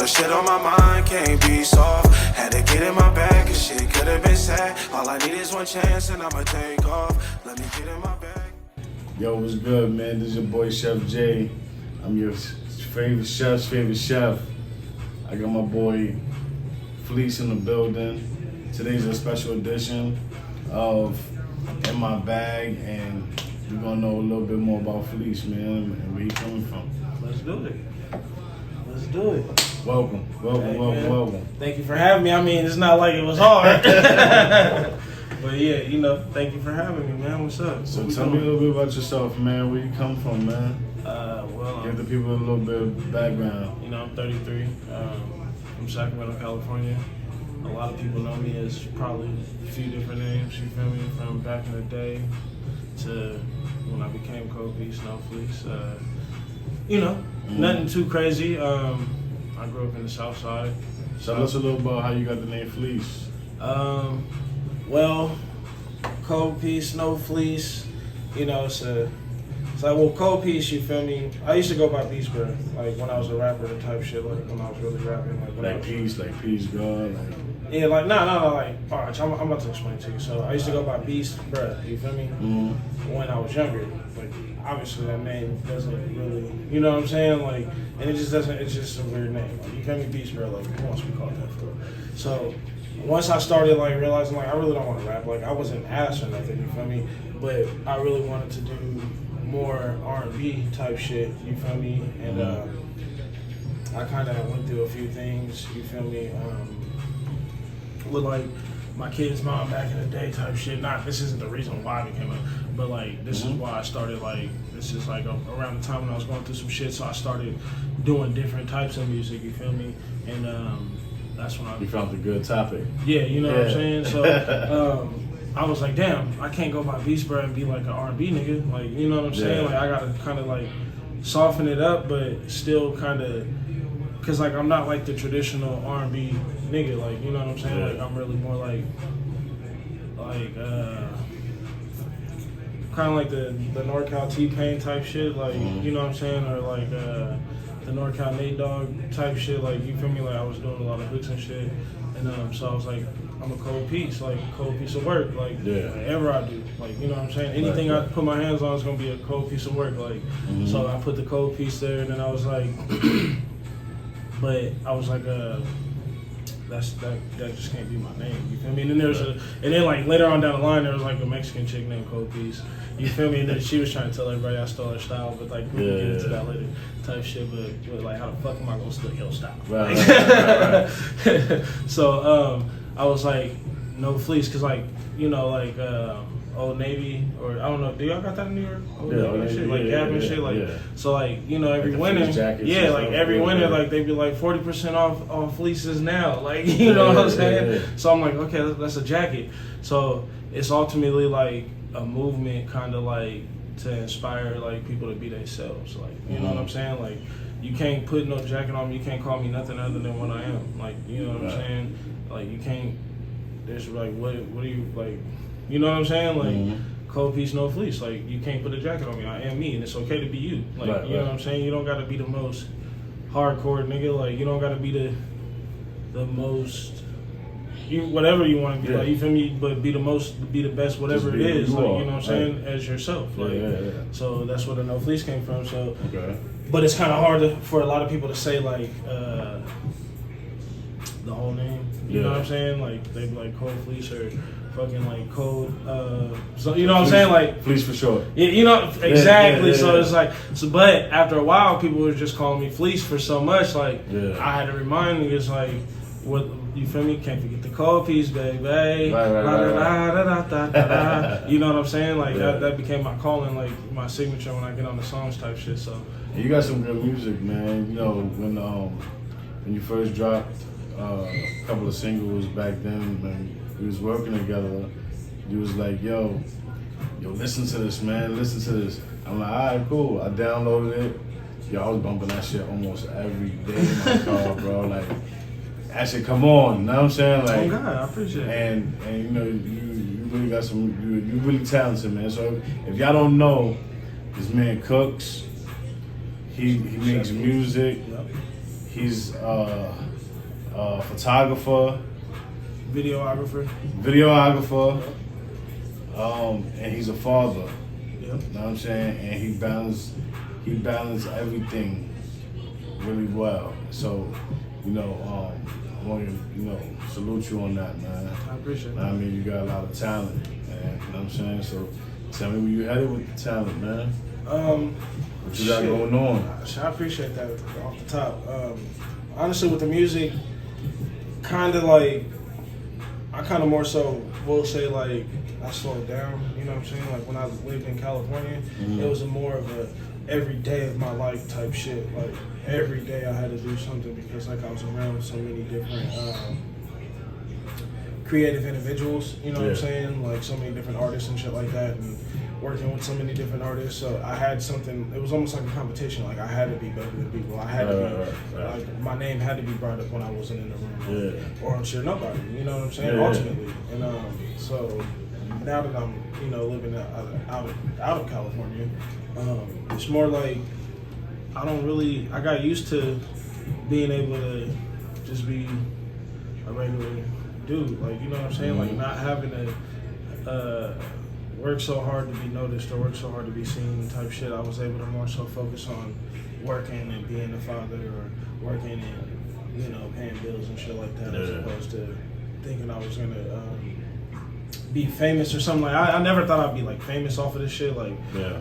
the shit on my mind can't be soft. Had to get in my bag, cause shit could've been sad. All I need is one chance and I'ma take off. Let me get in my bag. Yo, what's good, man? This is your boy Chef J. I'm your favorite chef's favorite chef. I got my boy Fleece in the building. Today's a special edition of In My Bag, and we're gonna know a little bit more about Fleece, man, and where he coming from. Let's do it. Let's do it. Welcome. Welcome. Thank you for having me. I mean, it's not like it was hard. But yeah, you know, thank you for having me, man. What's up? So tell me a little bit about yourself, man. Where you come from, man? Well, Give the people a little bit of background. You know, I'm 33. From Sacramento, California. A lot of people know me as probably a few different names, you feel me? From back in the day to when I became Coldpiece, Nofleece. You know, nothing too crazy. I grew up in the South Side. Tell us a little about how you got the name Fleece. Well, Coldpiece, Nofleece, you know, it's like, well, Coldpiece, you feel me? I used to go by Beast Bro, like when I was a rapper, the type shit, like when I was really rapping, like when Like Peace God, like. Yeah, like no, like alright, I'm about to explain to you. So I used to go by Beast Bro, you feel me? When I was younger, like obviously that name doesn't really, you know what I'm saying? Like, and it just doesn't. It's just a weird name. Like, you feel me, Beast Bro? Like, who wants to be called that for? So once I started like realizing like I really don't want to rap, like I wasn't ass or nothing, you feel me? But I really wanted to do more R&B type shit, you feel me? And I kind of went through a few things, you feel me? With like my kid's mom back in the day type shit. This isn't the reason why I became but like this is why I started, like this is like around the time when I was going through some shit, so I started doing different types of music, you feel me? And that's when You found a good topic. Yeah, you know what I'm saying? So I was like, damn, I can't go by Beast Bro and be like an R&B nigga. Like, you know what I'm saying? Like, I gotta kind of like soften it up, but still kind of, cause like I'm not like the traditional R&B nigga. Like, you know what I'm saying? Like, I'm really more like kind of like the NorCal T-Pain type shit. Like, you know what I'm saying? Or like the NorCal Nate Dogg type shit. Like, you feel me? Like, I was doing a lot of hooks and shit, and so I was like, I'm a cold piece, like cold piece of work, like whatever I do, like, you know what I'm saying? Anything I put my hands on is gonna be a cold piece of work, like. So I put the cold piece there, and then I was like, but I was like, that just can't be my name, you feel me? And then and then like later on down the line, there was like a Mexican chick named Coldpiece, you feel me? And then she was trying to tell everybody I stole her style, but like we can get into that later type shit. But like, how the fuck am I gonna steal your style? Right. So I was like, Nofleece, cause like, you know, like Old Navy, or I don't know, do y'all got that in New York? Old Navy and shit, like Gap and shit, like so like, you know, every winter, like every winter, like they be like 40% off on fleeces now, like, you know what I'm saying? So I'm like, okay, that's a jacket. So it's ultimately like a movement, kind of like to inspire like people to be themselves, like, you know what I'm saying? Like, you can't put no jacket on me, you can't call me nothing other than what I am, like, you know what I'm saying? Like, you can't, there's like, what do you, like, you know what I'm saying? Like, Coldpiece, Nofleece, like, you can't put a jacket on me, I am me, and it's okay to be you, like, you know what I'm saying? You don't gotta be the most hardcore nigga, like, you don't gotta be the most, whatever you want to be, like, you feel me? But be the best, whatever it is, like, you know what I'm saying, as yourself. Like, so that's where the Nofleece came from. So, but it's kind of hard for a lot of people to say like the whole name. You know what I'm saying? Like, they be like Cold Fleece or fucking like Cold. So you know what I'm saying? Like Fleece for sure. Yeah, you know exactly. So it's like, but after a while, people were just calling me Fleece for so much. Like, I had to remind niggas like, what, you feel me? Can't forget the cold piece, baby. You know what I'm saying? Like that became my calling, like my signature when I get on the songs type shit. So you got some good music, man. You know, when you first dropped a couple of singles back then, when we was working together, you was like, yo, listen to this, man. Listen to this. I'm like, all right, cool. I downloaded it. Yo, I was bumping that shit almost every day in my car, bro. Like, that shit, come on, you know what I'm saying? Like, oh God, I appreciate it. And you know, you really got some, you really talented, man. So if y'all don't know, this man cooks. He makes music. He's a photographer, videographer, and he's a father. yeah. You know what I'm saying? And he balanced everything really well. So, I want to, salute you on that, man. I appreciate I that. mean, you got a lot of talent, man. You know what I'm saying? So, tell me where you headed with the talent, man. What you got going on? I appreciate that off the top. Honestly, with the music, kind of like, I kind of more so will say like, I slowed down, you know what I'm saying? Like when I lived in California, it was more of a every day of my life type shit. Like every day I had to do something because like I was around so many different creative individuals, you know what I'm saying? Like so many different artists and shit like that, and working with so many different artists. So I had something, it was almost like a competition. Like I had to be better than people. I had to be, like my name had to be brought up when I wasn't in the room. Or I'm sure nobody, you know what I'm saying? Ultimately. And so now that I'm, living out of California, it's more like I got used to being able to just be a regular dude, like, you know what I'm saying? Like not having to work so hard to be noticed or work so hard to be seen type shit. I was able to more so focus on working and being a father or working and, paying bills and shit like that as opposed to thinking I was gonna be famous or something. Like I never thought I'd be like famous off of this shit, like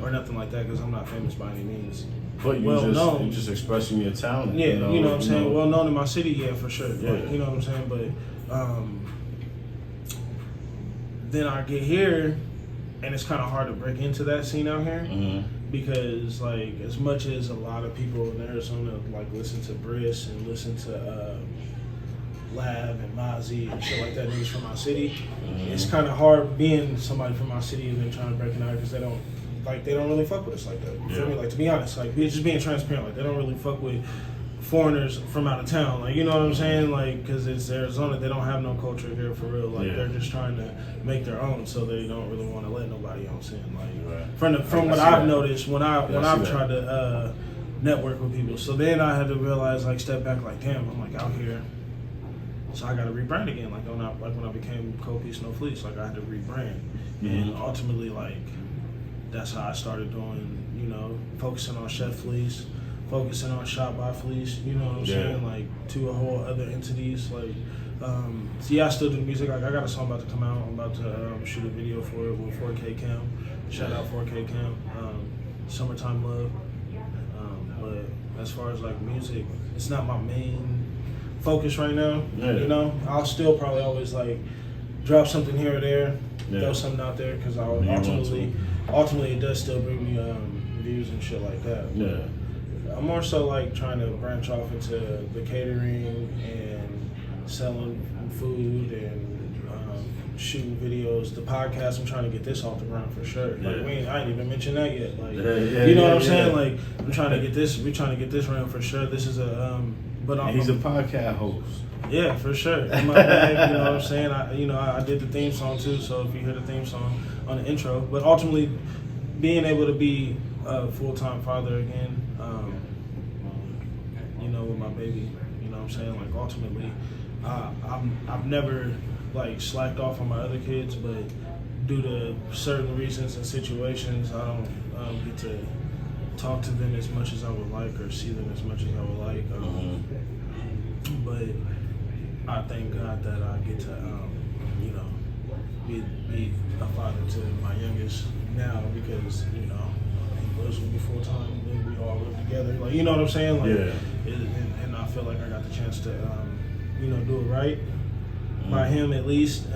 or nothing like that, because I'm not famous by any means. But you're just expressing your talent. Yeah, you know what I'm saying? Well known in my city, yeah, for sure. Yeah. Like, you know what I'm saying? But then I get here and it's kind of hard to break into that scene out here because like as much as a lot of people in Arizona like listen to Briss and listen to Lab and Mozzie and shit like that, niggas from my city, it's kind of hard being somebody from my city and then trying to break it out because they don't really fuck with us like that. You feel me? Like, to be honest, like just being transparent, like they don't really fuck with foreigners from out of town, like, you know what I'm saying? Like, because it's Arizona, they don't have no culture here for real. Like they're just trying to make their own, so they don't really want to let nobody else in. Like from what I've noticed when I've tried to network with people. So then I had to realize, like, step back, like, damn, I'm like out here. So I got to rebrand again, like when I became Coldpiece Nofleece, like I had to rebrand, and ultimately, like that's how I started doing, focusing on Chef Fleece, focusing on Shop by Fleece, you know what I'm saying, like to a whole other entities, like. So yeah, I still do music. Like I got a song about to come out. I'm about to shoot a video for it with 4K Cam. Shout out 4K Cam. Summertime Love. But as far as like music, it's not my main focus right now. I'll still probably always like drop something here or there, throw something out there, because ultimately it does still bring me views and shit like that. I'm more so like trying to branch off into the catering and selling food and shooting videos. The podcast, I'm trying to get this off the ground for sure. Like I ain't even mentioned that yet. Like you know what I'm saying? Like I'm trying to get this. We're trying to get this running for sure. This is a he's a podcast host. Yeah, for sure. In my bag, you know what I'm saying? I did the theme song too, so if you hear the theme song on the intro. But ultimately, being able to be a full-time father again, with my baby, you know what I'm saying? Like ultimately, I've never like slacked off on my other kids, but due to certain reasons and situations, I don't get to talk to them as much as I would like or see them as much as I would like. But I thank God that I get to, be a father to my youngest now, because, he lives with me full time. We all live together. Like, you know what I'm saying? Like, and I feel like I got the chance to, do it right by him, at least,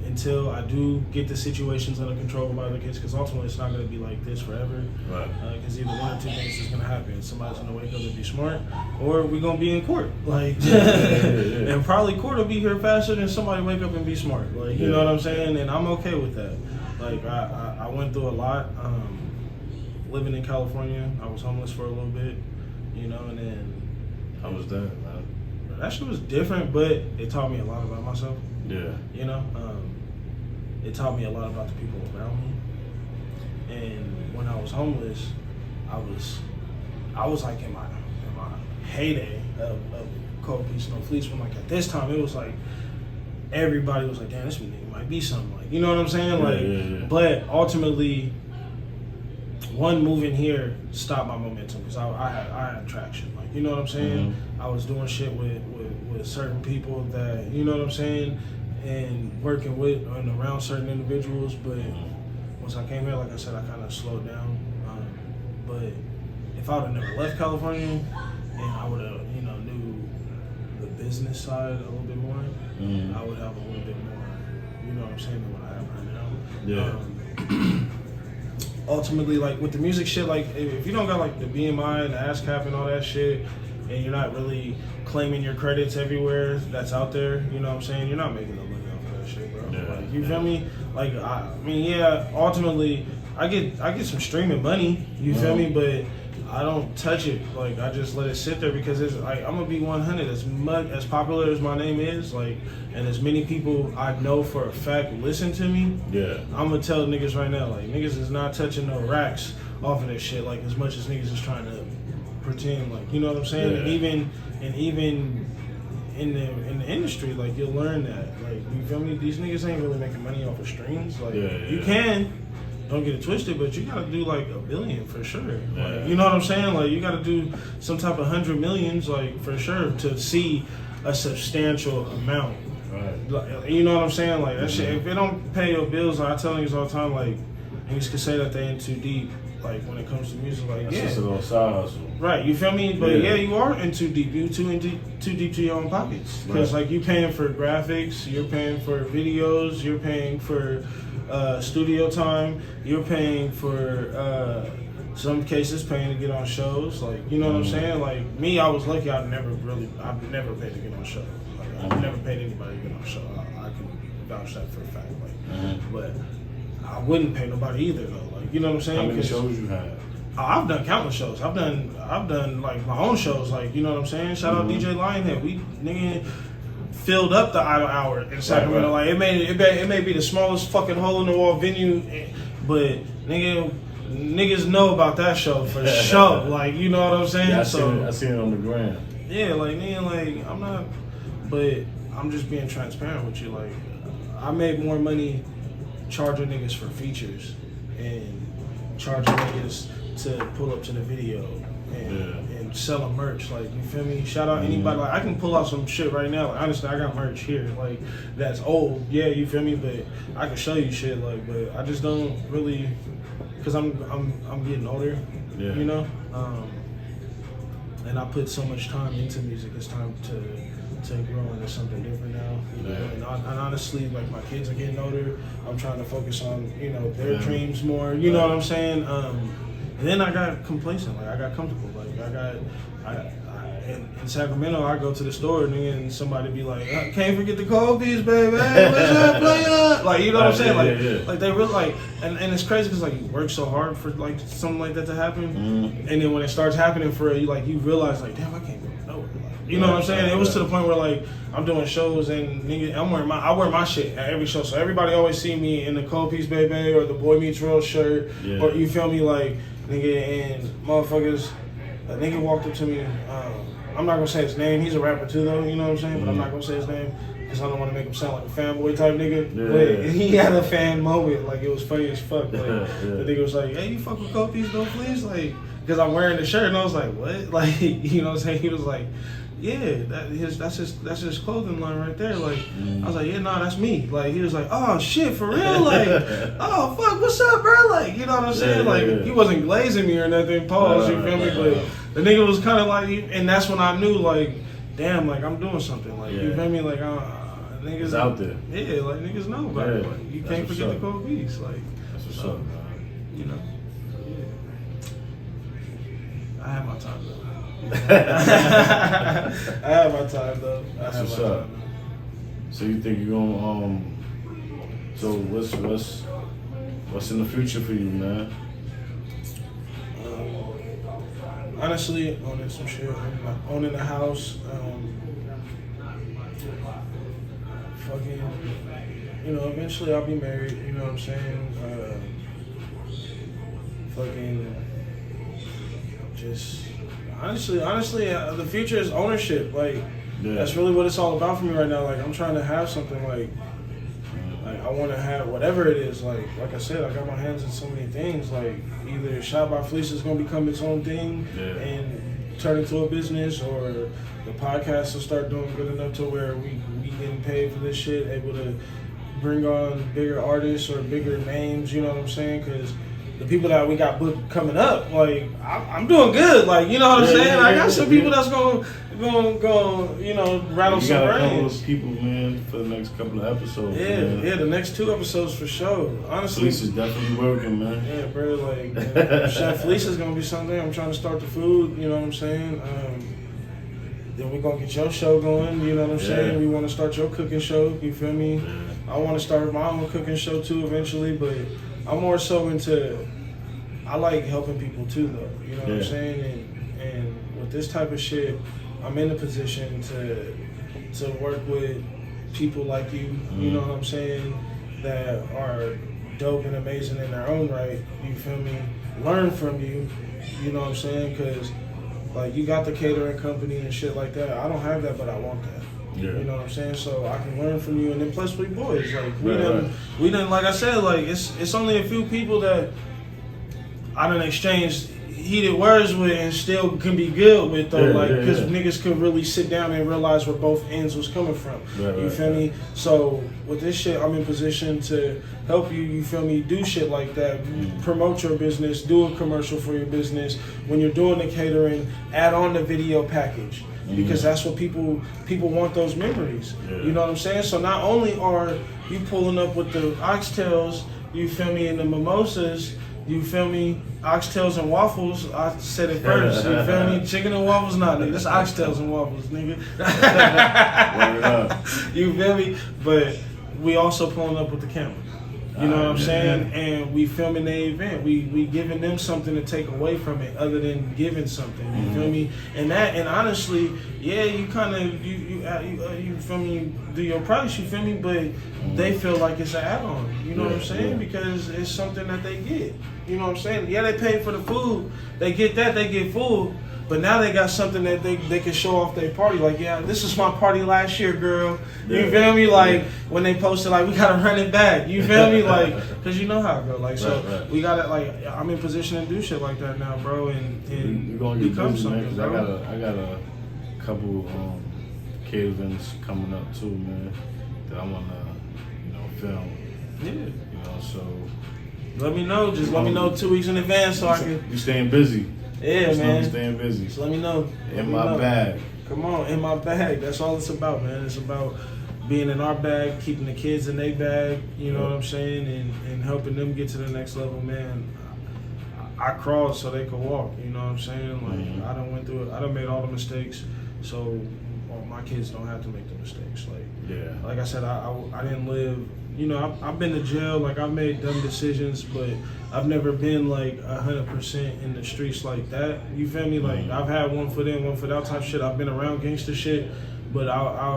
until I do get the situations under control with my other kids, because ultimately it's not going to be like this forever. Right. Because either one or two things is going to happen. Somebody's going to wake up and be smart, or we're going to be in court. Like, and probably court will be here faster than somebody wake up and be smart. Like, you know what I'm saying? And I'm okay with that. Like, I went through a lot. Living in California, I was homeless for a little bit, and then... How was that, man? That shit was different, but it taught me a lot about myself. Yeah. It taught me a lot about the people around me. And when I was homeless, I was like in my heyday. of Coldpiece, Nofleece. But like at this time, it was like everybody was like, damn, this nigga might be something. Like, you know what I'm saying? Like, but ultimately, one move in here stopped my momentum because I had traction. Like, you know what I'm saying? I was doing shit with certain people that, you know what I'm saying, and working with and around certain individuals. But once I came here, like I said, I kind of slowed down. But if I would have never left California and I would have, you know, knew the business side a little bit more, I would have a little bit more, you know what I'm saying, than what I have right now. Yeah. Ultimately, like with the music shit, like if you don't got like the BMI and the ASCAP and all that shit, and you're not really claiming your credits everywhere that's out there, you know what I'm saying, you're not making no money off of that shit, bro. Like, you feel me? Like I mean, yeah, ultimately I get some streaming money, you feel me, but I don't touch it. Like, I just let it sit there because it's like, I'm gonna be 100. As popular as my name is, like, and as many people I know for a fact listen to me, I'm gonna tell niggas right now, like, niggas is not touching no racks off of this shit, like, as much as niggas is trying to pretend, like, you know what I'm saying? And even in the industry, like, you'll learn that, like, you feel me? These niggas ain't really making money off of streams. Like, you can. Don't get it twisted, but you gotta do like $1 billion for sure. Like, you know what I'm saying? Like, you gotta do some type of 100 millions, like, for sure, to see a substantial amount. Like, you know what I'm saying? Like, that shit, if it don't pay your bills, like, I tell niggas all the time, like, niggas can say that they in too deep, like, when it comes to music, like, that's just a little side hustle. Right, you feel me? But you are in too deep. You too deep to your own pockets. Because, like, you paying for graphics, you're paying for videos, you're paying for studio time, you're paying for some cases paying to get on shows, like, you know what I'm saying? Like, me, I was lucky. I've never paid to get on shows. Like, I've never paid anybody to get on a show. I can vouch that for a fact. Like, but I wouldn't pay nobody either though. Like, you know what I'm saying? How many shows you had? I've done countless shows. I've done like my own shows. Like, you know what I'm saying? Shout out DJ Lionhead. We nigga filled up the Idle Hour in Sacramento. Like, it may be the smallest fucking hole in the wall venue, but niggas know about that show for sure. Like, you know what I'm saying? Yeah, I seen it on the gram. Yeah, like, nigga, like, I'm not, but I'm just being transparent with you. Like, I made more money charging niggas for features and charging niggas to pull up to the video and selling merch. Like, you feel me? Shout out anybody. Like, I can pull out some shit right now. Like, honestly, I got merch here. Like, that's old. Yeah, you feel me? But I can show you shit. Like, but I just don't really, because I'm getting older. You know. And I put so much time into music. It's time to grow into something different now. You know? And honestly, like, my kids are getting older. I'm trying to focus on, you know, their dreams more. You know what I'm saying? And then I got complacent. Like, I got comfortable. Like, in Sacramento, I go to the store and somebody be like, "Can't forget the Coldpiece, baby. Hey, what's up, player?" Like, you know what I'm saying? Like they really like, and it's crazy because, like, you work so hard for, like, something like that to happen, and then when it starts happening for you, like, you realize, like, damn, I can't go nowhere. Like, you know what I'm saying? It was to the point where, like, I'm doing shows and nigga, I wear my shit at every show, so everybody always see me in the Coldpiece, baby, or the Boy Meets World shirt, or, you feel me, like, nigga, and motherfuckers. A nigga walked up to me. I'm not gonna say his name. He's a rapper too, though. You know what I'm saying? But I'm not gonna say his name because I don't want to make him sound like a fanboy type nigga. But he had a fan moment. Like, it was funny as fuck. Like, the nigga was like, "Hey, you fuck with Coldpiece, Nofleece?" Like, because I'm wearing the shirt, and I was like, "What?" Like, you know what I'm saying? He was like, "Yeah, that's his clothing line right there." Like, I was like, "Yeah, nah, that's me." Like, he was like, "Oh shit, for real?" Like, "Oh fuck, what's up, bro?" Like, you know what I'm saying? Like, he wasn't glazing me or nothing. Pause, you feel me? But the nigga was kind of like, and that's when I knew, like, damn, like, I'm doing something. Like, you feel me? Like, niggas it's out there. Yeah, like, niggas know about it. Like, you can't forget the Coldpiece. Like, that's what's up, man. You know. Yeah. I have my time though. I have my time though. That's what's up. So you think you're gonna so what's in the future for you, man? Honestly, owning some shit, owning a house, fucking, you know, eventually I'll be married. You know what I'm saying? Fucking, just. Honestly, the future is ownership. Like, that's really what it's all about for me right now. Like, I'm trying to have something like I want to have whatever it is. Like I said, I got my hands in so many things. Like, either Shot by Fleece is going to become its own thing and turn into a business, or the podcast will start doing good enough to where we getting paid for this shit, able to bring on bigger artists or bigger names, you know what I'm saying? Because the people that we got booked coming up, like, I'm doing good, like, you know what I'm saying? I got some people that's going, you know, rattle some brains. You got a couple of people, man, for the next couple of episodes. Yeah, the next 2 episodes for sure. Honestly, Fleece is definitely working, man. Yeah, bro, like, Chef Fleece is gonna be something. I'm trying to start the food, you know what I'm saying? Then we're gonna get your show going, you know what I'm saying? We want to start your cooking show, you feel me? I want to start my own cooking show too eventually, but I'm more so into, I like helping people too though, you know what I'm saying? And with this type of shit, I'm in a position to work with people like you, you know what I'm saying, that are dope and amazing in their own right, you feel me? Learn from you, you know what I'm saying? Because, like, you got the catering company and shit like that. I don't have that, but I want that. You know what I'm saying? So I can learn from you, and then plus we boys. Like, we done, like I said, like, it's only a few people that I done exchanged heated words with and still can be good with though, because niggas could really sit down and realize where both ends was coming from. You feel me? So with this shit, I'm in position to help you. You feel me? Do shit like that. Promote your business. Do a commercial for your business. When you're doing the catering, add on the video package. Because that's what people want, those memories. You know what I'm saying? So not only are you pulling up with the oxtails, you feel me, and the mimosas, you feel me, oxtails and waffles. I said it first. You feel me? Chicken and waffles, nah, nigga. This oxtails and waffles, nigga. You feel me? But we also pulling up with the camera. You know what I'm saying? And we filming the event. We giving them something to take away from it, other than giving something. You feel me? And honestly, yeah, you kind of you feel me? Do your price. You feel me? But they feel like it's an add-on. You know what I'm saying? Because it's something that they get. You know what I'm saying? Yeah, they pay for the food. They get that. They get food. But now they got something that they can show off their party. Like, yeah, this is my party last year, girl. You feel me? Like, when they posted, like, we got to run it back. You feel me? Like, because you know how it goes. Like, so we got to, like, I'm in position to do shit like that now, bro, and gonna become busy, something, man, bro. I got a couple caterings coming up, too, man, that I want to, film. Yeah. You know, so. Let me know. Just let me know 2 weeks in advance so I can. You staying busy. Yeah, man. Staying busy. Just let me know. In my bag. Come on, in my bag. That's all it's about, man. It's about being in our bag, keeping the kids in their bag, you know what I'm saying, and helping them get to the next level, man. I crawled so they could walk, you know what I'm saying? Like, I done went through it. I done made all the mistakes, so my kids don't have to make the mistakes. Like, like I said, I didn't live, you know, I've been to jail, like, I've made dumb decisions, but I've never been, like, 100% in the streets like that. You feel me? Like, I've had one foot in, one foot out type shit. I've been around gangster shit, but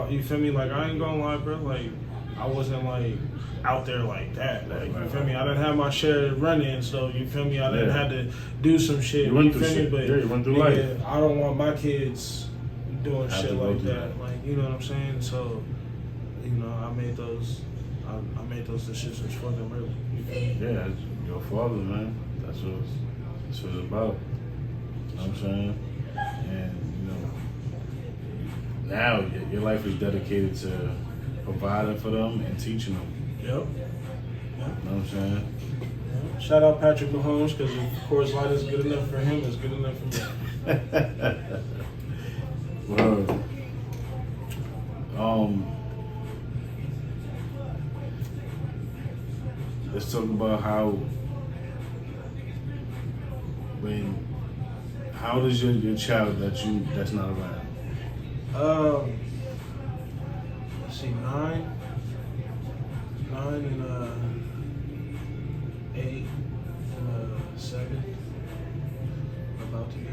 you feel me? Like, I ain't gonna lie, bro. Like, I wasn't, like, out there like that. Like, you feel me? I didn't have my share of run-ins, so, you feel me? I didn't have to do some shit. You feel me? But, you went through life. I don't want my kids doing shit like that. Like, you know what I'm saying? So, you know, I made those decisions for them, really. You feel me? Yeah, your father, man. That's what it's about. You know what I'm saying? And, now your life is dedicated to providing for them and teaching them. Yep. You know what I'm saying? Yep. Shout out Patrick Mahomes, because if COORS LIGHT is good enough for him, it's good enough for me. Word. Let's talk about how does your child that's not around? Let's see, 9 and 8 and 7, about to be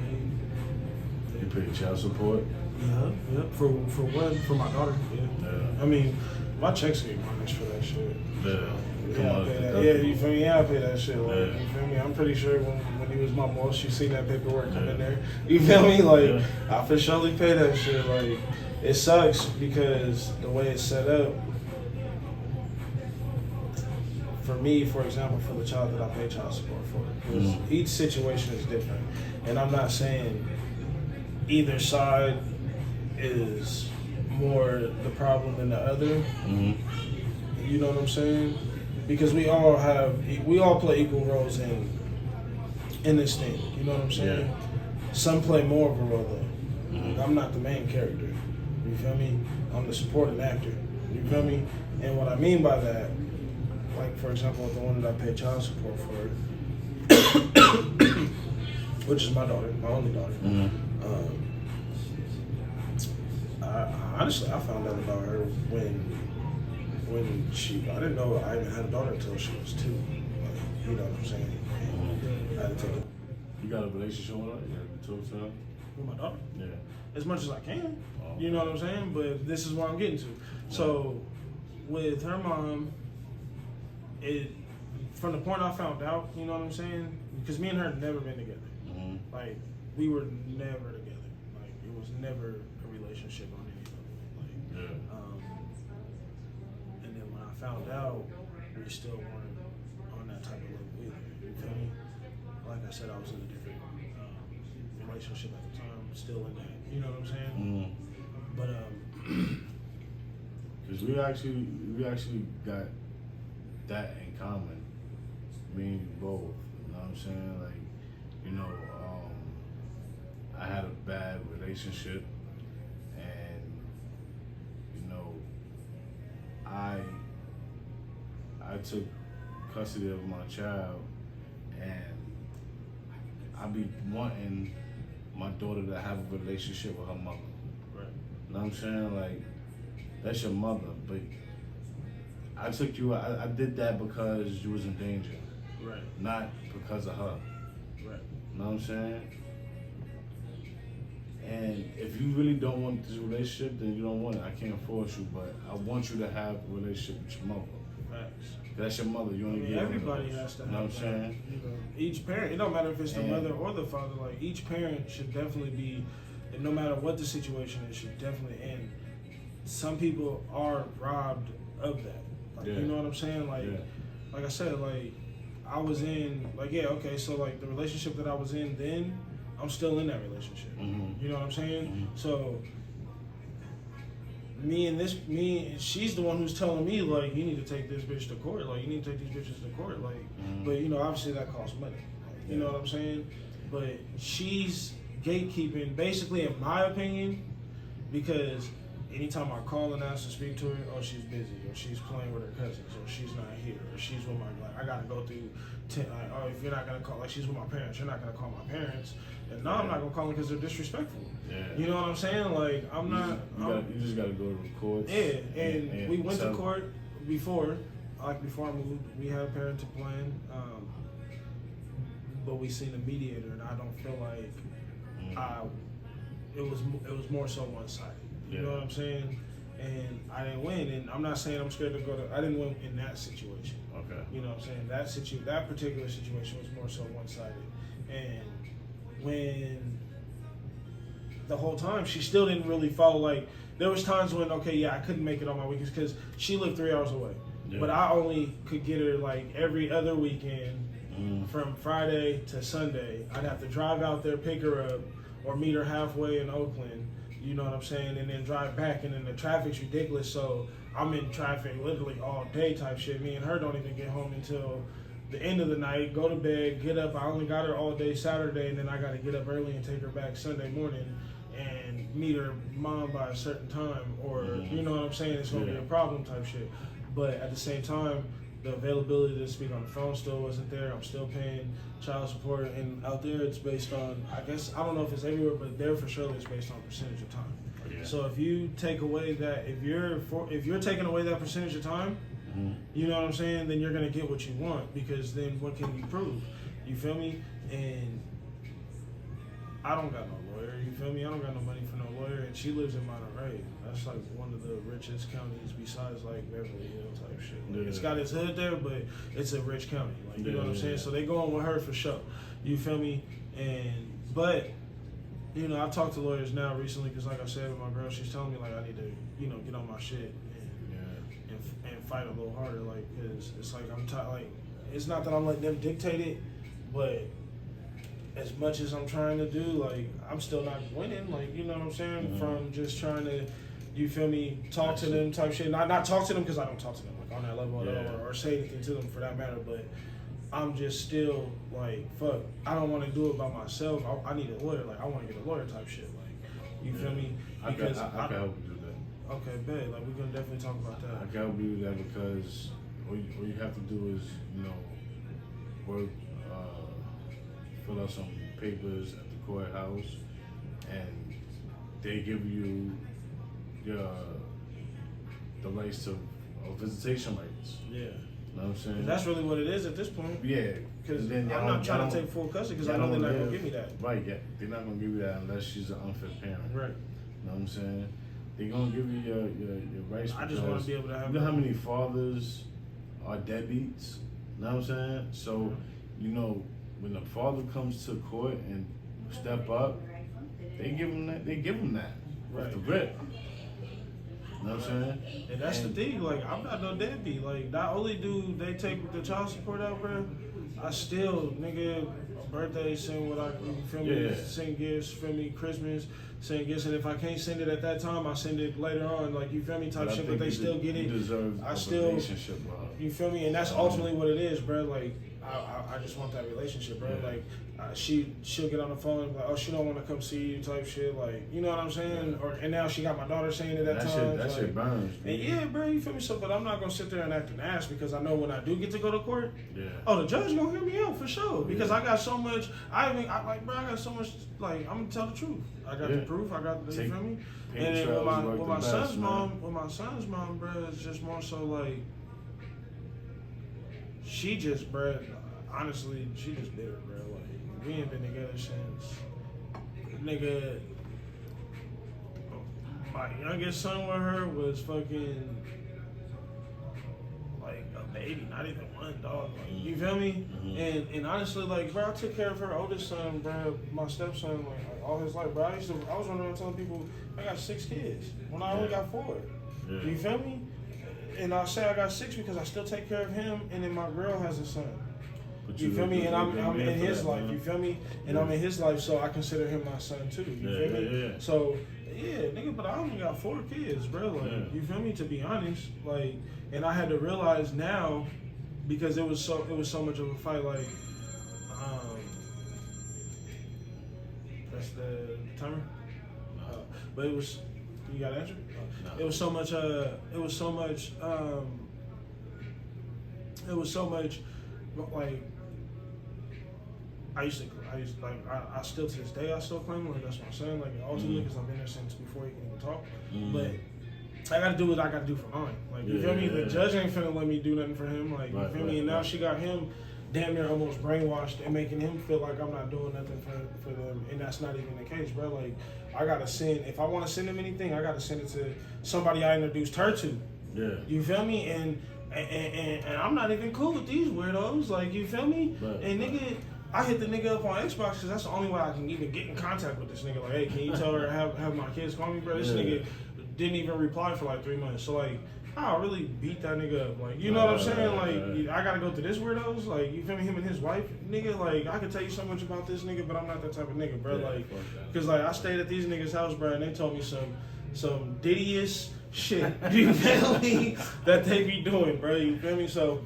8. You pay child support? Yeah. For what? For my daughter. Yeah. I mean, my checks get managed for that shit. Yeah. Yeah, you feel me? Yeah, I pay that shit. Like, you feel me? I'm pretty sure when he was my boss, you seen that paperwork come in there. You feel me? Like, I for surely pay that shit. Like, it sucks because the way it's set up, for me, for example, for the child that I pay child support for, because each situation is different. And I'm not saying either side is more the problem than the other. You know what I'm saying? Because we all play equal roles in this thing. You know what I'm saying? Some play more of a role though. I'm not the main character. You feel me? I'm the supporting actor. You feel me? And what I mean by that, like for example, the one that I pay child support for, which is my daughter, my only daughter. Honestly, I found out about her when I didn't know I even had a daughter until she was 2. Like, you know what I'm saying? I had to take it. You got a relationship with her? You talk to her? With my daughter? Yeah. As much as I can. You know what I'm saying? But this is where I'm getting to. So, with her mom, from the point I found out, you know what I'm saying? Because me and her had never been together. Like, we were never together. Like, it was never a relationship on any level. Like, and then when I found out, we still weren't on that type of level either. You feel me? Like I said, I was in a different relationship at the time, still in that. You know what I'm saying? But because we actually got that in common. Me and you both. You know what I'm saying? Like, you know, I had a bad relationship, and you know, I took custody of my child, and I be wanting my daughter to have a relationship with her mother. right. You know what I'm saying? Like, that's your mother, but I took you. I did that because you was in danger, Right. not because of her. Right. You know what I'm saying? And if you really don't want this relationship, then you don't want it. I can't force you, but I want you to have a relationship with your mother. Facts. That's your mother. You only get everybody has to have. You know what I'm that. saying? You know, each parent. It don't matter if it's the mother or the father. Like each parent should definitely be, and no matter what the situation is, should definitely. And some people are robbed of that. Like you know what I'm saying? Like, like I said, like I was in. Like so like the relationship that I was in then, I'm still in that relationship. You know what I'm saying? So. She's the one who's telling me, like, you need to take this bitch to court. Like, you need to take these bitches to court. Like, but, you know, obviously that costs money. Like, you know what I'm saying? But she's gatekeeping, basically, in my opinion, because anytime I call and ask to speak to her, oh, she's busy, or she's playing with her cousins, or she's not here, or she's with my, like, I got to go through, oh, if you're not going to call, like, she's with my parents, you're not going to call my parents. And no, I'm not going to call them because they're disrespectful. You know what I'm saying? Like, I'm not. You just got to go to the court. Yeah, and we went to court before I moved. We had a parenting plan, but we seen a mediator, and I don't feel like it was more so one-sided. You know what I'm saying? And I didn't win, and I'm not saying I'm scared to go to. I didn't win in that situation. Okay. You know what I'm saying? That particular situation was more so one-sided, and when the whole time she still didn't really follow. Like there was times when I couldn't make it on my weekends because she lived 3 hours away, but I only could get her like every other weekend from Friday to Sunday. I'd have to drive out there, pick her up, or meet her halfway in Oakland. You know what I'm saying? And then drive back, and then the traffic's ridiculous. So I'm in traffic literally all day type shit. Me and her don't even get home until the end of the night, go to bed, get up. I only got her all day Saturday, and then I got to get up early and take her back Sunday morning and meet her mom by a certain time, or you know what I'm saying? It's gonna be a problem type shit. But at the same time, the availability to speak on the phone still wasn't there. I'm still paying child support, and out there it's based on, I guess, I don't know if it's everywhere, but there for sure it's based on percentage of time. So if you take away that, if you're taking away that percentage of time, you know what I'm saying, then you're gonna get what you want, because then what can you prove? You feel me? And I don't got no lawyer, you feel me? I don't got no money for no lawyer, and she lives in Monterey. That's like one of the richest counties besides like Beverly Hills type shit. Like, it's got its hood there, but it's a rich county. Like, you know what I'm saying? So they going with her for sure. You feel me? But you know, I've talked to lawyers now recently because, like I said, with my girl, she's telling me like I need to, you know, get on my shit and fight a little harder, like, because it's like I'm tired. Like, it's not that I'm letting them dictate it, but as much as I'm trying to do, like, I'm still not winning. Like, you know what I'm saying? From just trying to, you feel me, talk to them type shit. Not talk to them because I don't talk to them like on that level at all, or say anything to them for that matter, but I'm just still like, fuck, I don't want to do it by myself. I need a lawyer. Like, I want to get a lawyer type shit. Like, you feel me? Because I can help you do that. Okay, bet. Like, we're going to definitely talk about that. I can help you do that because all you have to do is, you know, work, fill out some papers at the courthouse, and they give you the rights to visitation rights. Yeah. You know what I'm saying? That's really what it is at this point. Yeah. Because I'm not trying to take full custody because I know they're not going to give me that. Right, yeah. They're not going to give you that unless she's an unfit parent. Right. You know what I'm saying? They're going to give you your rights. I just want to be able to have. You know how many fathers are deadbeats? You know what I'm saying? So, you know, when the father comes to court and step up, they give him that. They give him that. Right. With the rip. You know what I'm saying? And that's the thing, like, I'm not no deadbeat. Like, not only do they take the child support out, bro, I still, nigga, birthday, send what I, you feel me, send gifts, feel me, Christmas, send gifts, and if I can't send it at that time, I send it later on, like, you feel me, type shit, but they still get it. You deserve a relationship, bro. You feel me? And that's ultimately what it is, bro. Like, I just want that relationship, bro. Yeah. Like, she'll get on the phone and be like, oh, she don't want to come see you type shit. Like, you know what I'm saying? Yeah. And now she got my daughter saying it at times. That shit burns, man. And yeah, bro, you feel me? So, but I'm not going to sit there and act an ass because I know when I do get to go to court, the judge going to hear me out for sure. Because I got so much, I got so much, like, I'm going to tell the truth. I got the proof. I got, you feel me? And then with my son's mom, bro, it's just more so like, she just, bro, honestly, she just bitter, bro. Like, we ain't been together since, nigga, my youngest son with her was fucking, like, a baby, not even one, dog. Like, you feel me? Mm-hmm. And honestly, like, bro, I took care of her oldest son, bro, my stepson, like all his life, bro. I was running around telling people I got 6 kids when I only got 4. Yeah. You feel me? And I'll say I got 6 because I still take care of him, and then my girl has a son. You feel me? And I'm in his life. Man. You feel me? And I'm in his life, so I consider him my son too. You feel me? Yeah. So nigga, but I only got 4 kids, bro. Like, you feel me? To be honest, like, and I had to realize now because it was so much of a fight. Like, that's the timer. But it was. You got an answer? No. It was so much. Like, I still to this day I still claim like that's my son. Like, ultimately, because I've been there since before he can even talk. But I got to do what I got to do for mine. Like, you feel me? The judge ain't finna let me do nothing for him. Like, you feel me? And now she got him damn near almost brainwashed and making him feel like I'm not doing nothing for them, and that's not even the case, bro. Like, I gotta send, if I want to send him anything, I gotta send it to somebody I introduced her to. Yeah. You feel me? And I'm not even cool with these weirdos. Like, you feel me? And nigga, I hit the nigga up on Xbox because that's the only way I can even get in contact with this nigga. Like, hey, can you tell her have my kids call me, bro? This nigga didn't even reply for like 3 months. So like, I'll really beat that nigga up. Like, you know what I'm saying? Like, I gotta go through this weirdos. Like, you feel me? Him and his wife, nigga. Like, I can tell you so much about this nigga, but I'm not that type of nigga, bro. Like, because like I stayed at these niggas' house, bro, and they told me some Diddy-ish shit. You feel me? That they be doing, bro. You feel me? So,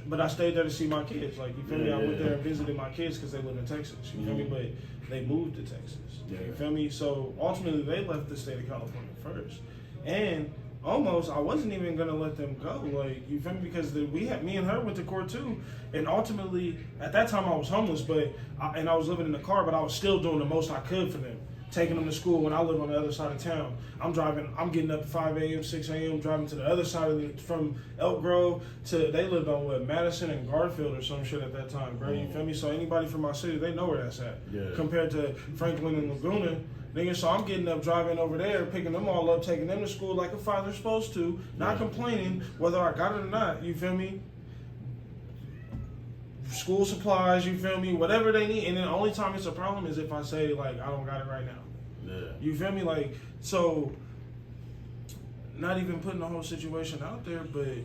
but I stayed there to see my kids. Like, you feel me? I went there and visited my kids because they live in Texas. You feel me? But they moved to Texas. You feel me? So ultimately, they left the state of California first, and almost, I wasn't even gonna let them go, like, you feel me? Because me and her went to court too, and ultimately, at that time I was homeless, but I was living in the car, but I was still doing the most I could for them, taking them to school when I live on the other side of town. I'm getting up at 5 a.m., 6 a.m., driving to the other side from Elk Grove to, they lived on Madison and Garfield or some shit at that time, bro. You feel me? So anybody from my city, they know where that's at. Yeah. Compared to Franklin and Laguna, Nigga, so I'm getting up, driving over there, picking them all up, taking them to school like a father's supposed to, not complaining whether I got it or not, you feel me? School supplies, you feel me? Whatever they need. And then the only time it's a problem is if I say, like, I don't got it right now. Yeah. You feel me? Like, so, not even putting the whole situation out there, but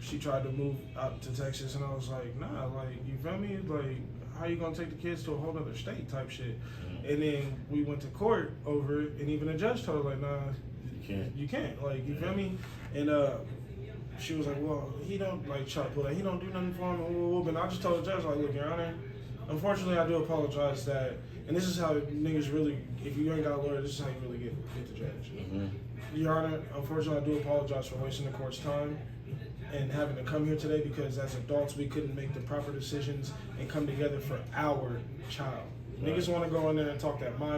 she tried to move out to Texas, and I was like, nah, like, you feel me? Like, how you gonna take the kids to a whole other state type shit? And then we went to court over it, and even the judge told her, like, nah, you can't, like, you feel me? And she was like, well, he don't, like, he don't do nothing for him, and I just told the judge, like, look, Your Honor, unfortunately, I do apologize that, and this is how niggas really, if you ain't got a lawyer, this is how you really get the judge. Your Honor, unfortunately, I do apologize for wasting the court's time and having to come here today because as adults, we couldn't make the proper decisions and come together for our child. Right. Niggas want to go in there and talk that I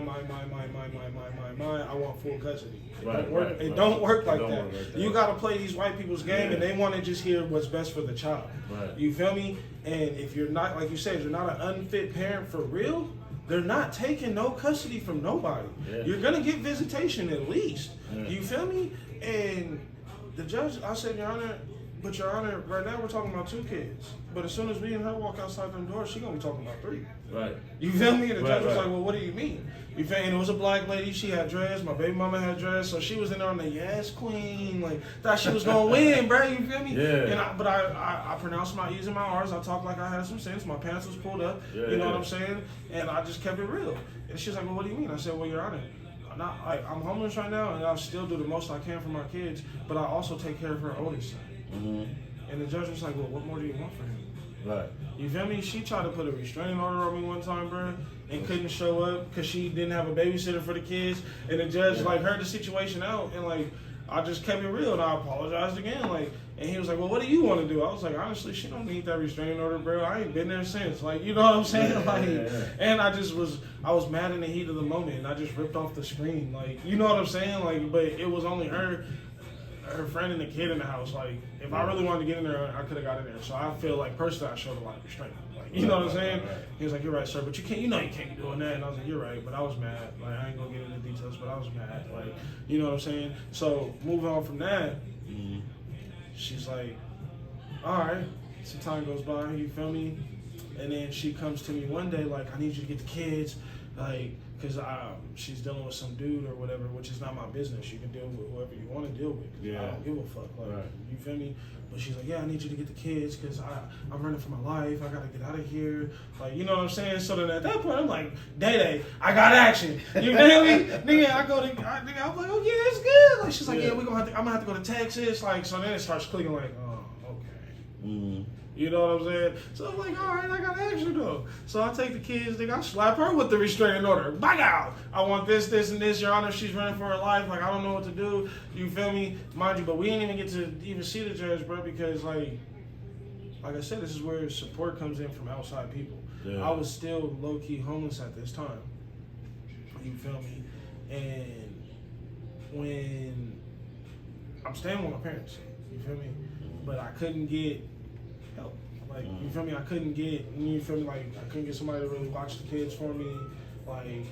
want full custody. It don't work like that. You got to play these white people's game and they want to just hear what's best for the child. Right. You feel me? And if you're not, like you said, if you're not an unfit parent for real, they're not taking no custody from nobody. Yeah. You're going to get visitation at least. Yeah. You feel me? And the judge, I said, Your Honor, but Your Honor, right now we're talking about 2 kids. But as soon as me and her walk outside them doors, she gonna be talking about 3. Right. You feel me? And the judge was like, well, what do you mean? You feel me? And it was a black lady, she had dreads, my baby mama had dreads, so she was in there on the yes queen, like, thought she was gonna win, bro, you feel me? Yeah. And I pronounced my E's and my R's, I talked like I had some sense, my pants was pulled up, you know what I'm saying? And I just kept it real. And she was like, well, what do you mean? I said, well, Your Honor, I'm homeless right now, and I still do the most I can for my kids, but I also take care of her oldest son. And the judge was like, well, what more do you want from him? Right. You feel me? She tried to put a restraining order on me one time, bro, and couldn't show up because she didn't have a babysitter for the kids. And the judge, like, heard the situation out, and, like, I just kept it real, and I apologized again, like, and he was like, well, what do you want to do? I was like, honestly, she don't need that restraining order, bro. I ain't been there since. Like, you know what I'm saying? And I was mad in the heat of the moment, and I just ripped off the screen. Like, you know what I'm saying? Like, but it was only her friend and the kid in the house. Like, if I really wanted to get in there, I could have got in there. So I feel like personally I showed a lot of restraint. Like, you know what I'm saying? He was like, you're right, sir, but you can't, you can't be doing that. And I was like, you're right, but I was mad. Like, I ain't gonna get into details, but I was mad. Like, you know what I'm saying? So moving on from that, she's like, all right, some time goes by, you feel me? And then she comes to me one day like, I need you to get the kids, like, because she's dealing with some dude or whatever, which is not my business. You can deal with whoever you want to deal with. Yeah. I don't give a fuck. Like, you feel me? But she's like, yeah, I need you to get the kids because I'm running for my life. I got to get out of here. Like, you know what I'm saying? So then at that point, I'm like, Day, I got action. You feel me? Nigga, I'm like, oh, yeah, it's good. Like, she's like, yeah, I'm going to have to go to Texas. Like, so then it starts clicking like, oh, okay. You know what I'm saying? So I'm like, all right, I got action though. So I take the kids, I slap her with the restraining order. Bang out! I want this, and this, Your Honor. She's running for her life. Like, I don't know what to do. You feel me? Mind you, but we didn't even get to even see the judge, bro, because like I said, this is where support comes in from outside people. Yeah. I was still low-key homeless at this time. You feel me? And when I'm staying with my parents, you feel me? But I couldn't get help. Like, you feel me? I couldn't get, you feel me? Like, I couldn't get somebody to really watch the kids for me. Like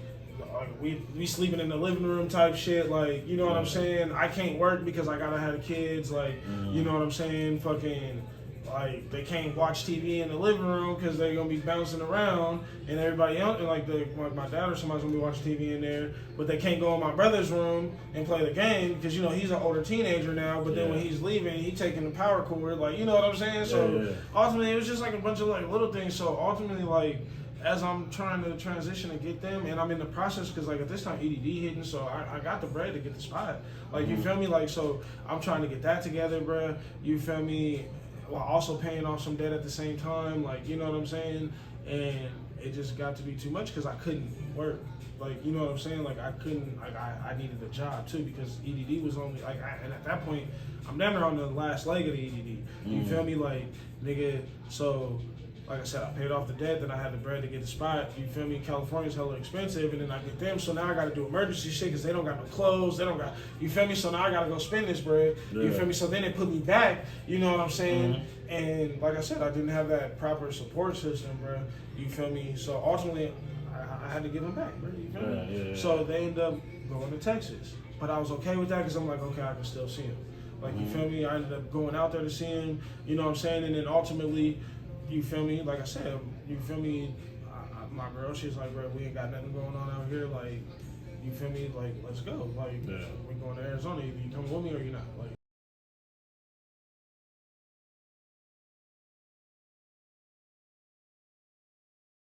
we sleeping in the living room type shit. Like, you know what I'm saying? I can't work because I gotta have the kids. Like, you know what I'm saying? Fucking, like, they can't watch TV in the living room because they're gonna be bouncing around, and everybody else, like my dad or somebody's gonna be watching TV in there, but they can't go in my brother's room and play the game because he's an older teenager now. But then when he's leaving, he's taking the power cord, like, you know what I'm saying? So ultimately, it was just like a bunch of like little things. So ultimately, like, as I'm trying to transition and get them, and I'm in the process because like at this time EDD hitting, so I got the bread to get the spot. Like, you feel me? Like, so I'm trying to get that together, bruh. You feel me? While also paying off some debt at the same time, like, you know what I'm saying? And it just got to be too much because I couldn't work. Like, you know what I'm saying? Like, I couldn't, like, I needed a job too because EDD was only, like, and at that point, I'm never on the last leg of the EDD. You feel me? Like, nigga, so, like I said, I paid off the debt, then I had the bread to get the spot. You feel me? California's hella expensive, and then I get them, so now I gotta do emergency shit because they don't got no clothes, they don't got, you feel me? So now I gotta go spend this bread, you feel me? So then they put me back, you know what I'm saying? And like I said, I didn't have that proper support system, bro. You feel me? So ultimately, I had to give them back, bro. You feel me? Yeah. So they ended up going to Texas. But I was okay with that because I'm like, okay, I can still see him. Like, you feel me? I ended up going out there to see him, you know what I'm saying? And then ultimately, you feel me? Like I said, you feel me? My girl, she's like, bro, we ain't got nothing going on out here. Like, you feel me? Like, let's go. Like, we going to Arizona. Either you come with me or you not. Like,